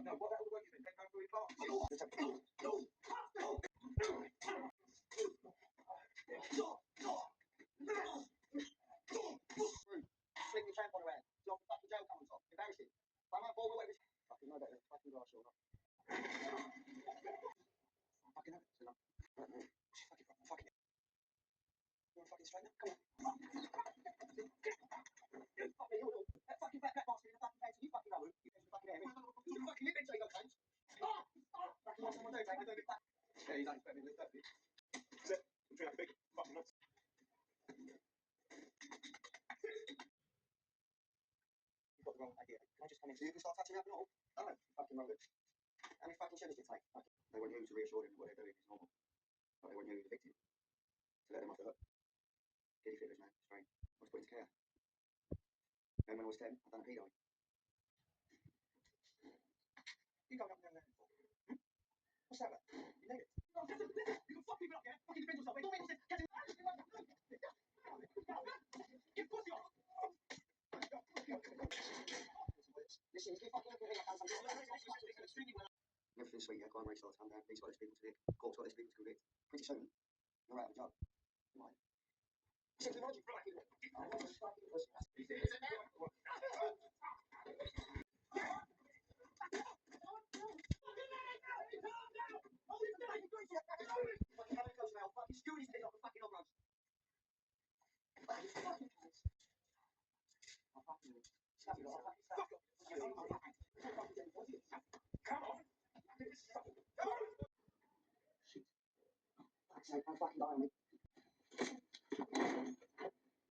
Flick your tampon around. Drop the fucking gel come on top. Embarrassing. I might ball away with fucking no better. Fucking glass or not. Fucking have it. So fucking. You want fucking straighten up? Come on. That fucking fat bastard in the fucking pants. You fucking know. You fucking hair. You fucking lip into your pants. Fucking what someone do, mate. I don't get back. Yeah, you don't expect me to lift that bit. Except, I'm trying to big fucking nuts. You've got the wrong idea. Can I just come in? So you can start touching up and all? I don't know. Fucking rubbish. How many fucking shillings did it take? They want you to reassure them that what they're doing is normal. But they want you, the victim, to let them off the hook. Giddy fiddlers, man. Strange. I was put into care. Then when I was 10, I done a pedo. You going up and down there for? What's that about? You need it. You can fuck people up, yeah? Fucking defend yourself. It's all meant to say, get pussy off. Listen, if you fucking look at me, I've done something. Everything's sweet, yeah? Crime rate starts to come down. Police got less people to hit. Court's got less people to convict. Pretty soon, you're out of a job. Right. Listen, you know you fucking... I'm fucking dying.